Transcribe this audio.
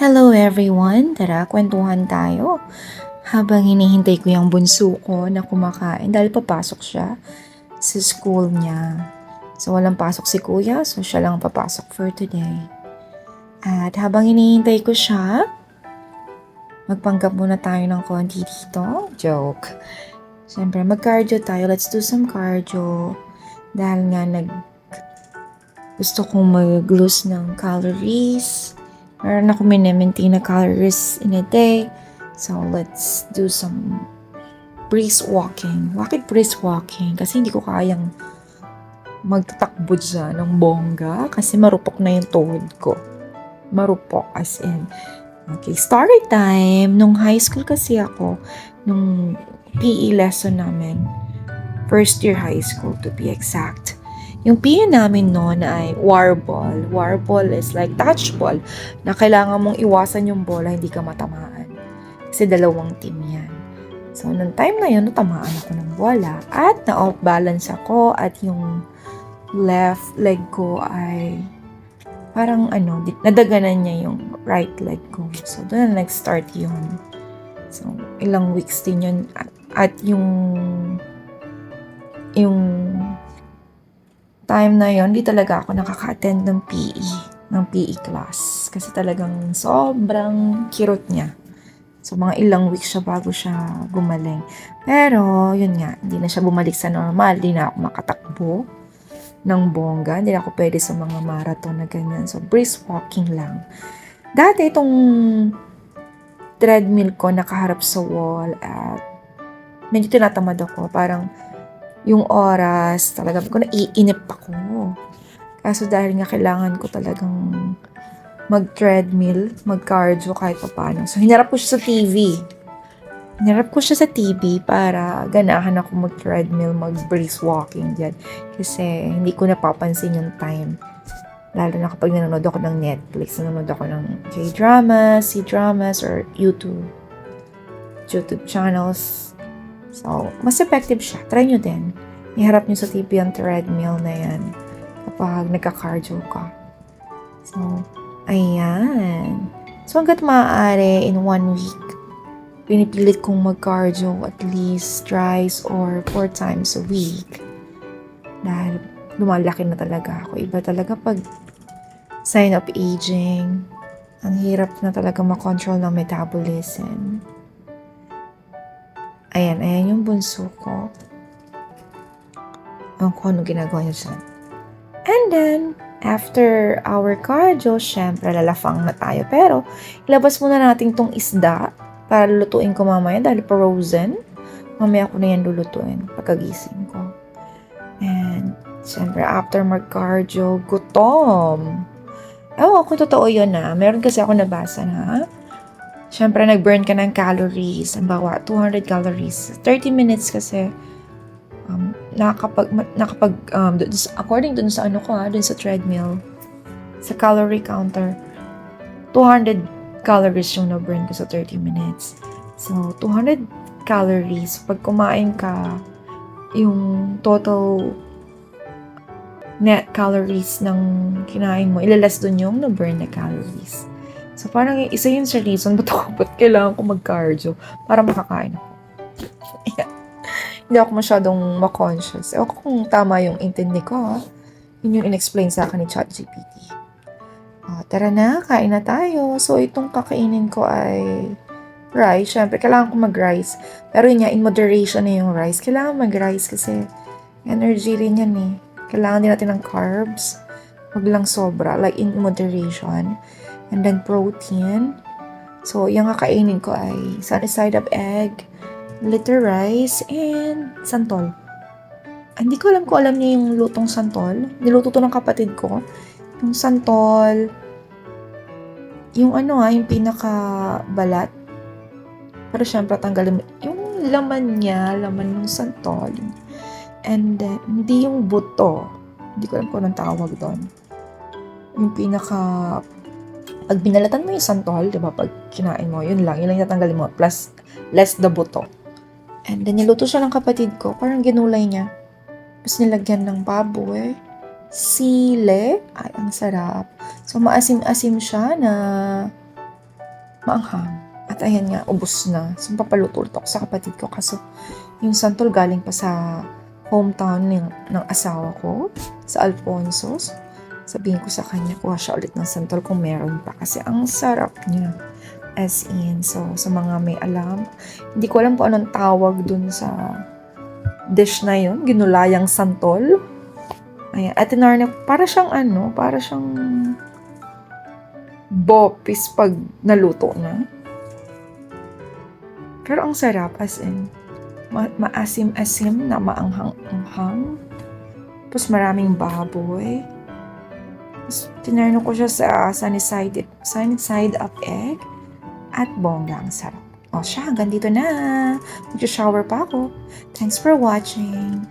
Hello everyone! Tara, kwentuhan tayo. Habang hinihintay ko yung bunso ko na kumakain dahil papasok siya sa school niya. So walang pasok si kuya, so siya lang papasok for today. At habang hinihintay ko siya, magpanggap muna tayo ng konti dito. Joke. Siyempre, mag-cardio tayo. Let's do some cardio. Dahil nga gusto kong mag-lose ng calories. Meron ako mini-maintain na calories in a day. So, let's do some brisk walking. Bakit brisk walking? Kasi hindi ko kayang magtatakbo dyan ng bongga kasi marupok na yung tuhod ko. Marupok as in. Okay, story time. Nung high school kasi ako, nung PE lesson namin, first year high school to be exact. Yung PE namin noon ay warball. Warball is like touch ball na kailangan mong iwasan yung bola, hindi ka matamaan. Kasi dalawang team yan. So, nung time na yun, natamaan ako ng bola at na-off balance ako at yung left leg ko ay parang nadaganan niya yung right leg ko. So, doon na nag-start yun. So, ilang weeks din yun. At yung time na yon, di talaga ako nakaka-attend ng PE class. Kasi talagang sobrang kirot niya. So, mga ilang weeks siya bago siya gumaling. Pero, yun nga, hindi na siya bumalik sa normal. Hindi na ako makatakbo ng bongga. Hindi na ako pwede sa mga marathon na ganyan. So, brisk walking lang. Dati, itong treadmill ko nakaharap sa wall at medyo tinatamad ako. Parang, yung oras, talaga ko naiinip ako. Kaso dahil nga kailangan ko talagang mag-treadmill, mag-cardio kahit paano. So, hinarap ko siya sa TV. Hinarap ko siya sa TV para ganahan ako mag-treadmill, mag-brisk walking dyan. Kasi hindi ko napapansin yung time. Lalo na kapag nanonood ako ng Netflix, nanonood ako ng K-dramas, C-dramas, or YouTube channels. So, mas effective siya. Try nyo din. Iharap nyo sa TV ang treadmill na yan kapag nagka-cardio ka. So, ayan. So, hanggat maaari in 1 week, pinipilit kong mag-cardio at least thrice or 4 times a week. Dahil lumalaki na talaga ako. Iba talaga pag sign of aging. Ang hirap na talaga makontrol ng metabolism. Ayan yung bunso ko. Ang kung ano ginagawa niya dyan. And then, after our cardio, syempre lalafang na tayo. Pero, ilabas muna natin tong isda para lulutuin ko mamaya dahil frozen. Mamaya ko na yan lulutuin pagkagising ko. And, syempre, after mag-cardio, gutom. Ewan kung totoo yun na. Meron kasi ako nabasa na syempre, nag-burn ka ng calories. Ang bawa, 200 calories. 30 minutes kasi, according dun sa dun sa treadmill, sa calorie counter, 200 calories yung na-burn ko sa 30 minutes. So, 200 calories. Pag kumain ka, yung total net calories ng kinain mo, ilalas dun yung na-burn na calories. So, parang isa yun sa reason ba't kailangan ko mag-cardio para makakain ako. Hindi ako masyadong ma-conscious. Ewan ko kung tama yung intindi ko, ha? Yun yung in-explain sa akin ni ChatGPT. Tara na, kain na tayo. So, itong kakainin ko ay rice. Siyempre, kailangan ko mag-rice. Pero yun nga, in moderation na yung rice. Kailangan mag-rice kasi energy rin yan eh. Kailangan din natin ng carbs. Wag lang sobra, like in moderation. And then protein. So, yung kakainin ko ay sunny side up egg, little rice, and santol. Hindi ko alam kung alam niya yung lutong santol. Niluto to ng kapatid ko. Yung santol, yung yung pinaka-balat. Pero syempre, tanggalin yung laman niya, laman ng santol. And then, hindi yung buto. Hindi ko alam kung anong tawag doon. Yung pag binalatan mo yung santol, diba, pag kinain mo, yun lang yung tatanggalin mo, plus less the buto. And then, niluto siya ng kapatid ko, parang ginulay niya. Tapos nilagyan ng baboy, sile, ay, ang sarap. So, maasim-asim siya na maanghang. At ayan nga, ubos na. So, papaluto ako sa kapatid ko. Kaso, yung santol galing pa sa hometown ng asawa ko, sa Alfonso's. Sabihin ko sa kanya, kuha siya ulit ng santol kung meron pa. Kasi ang sarap niya. As in, so, sa mga may alam, hindi ko alam kung anong tawag dun sa dish na yun. Ginulayang santol. Ayan. At tinarna, para siyang bopis pag naluto na. Pero ang sarap, as in, maasim-asim na maanghang-anghang. Tapos maraming baboy. Tapos tinarno ko siya sa sunny side up egg. At bongga, ang sarap. O siya, hanggang dito na. Mag-shower pa ako. Thanks for watching.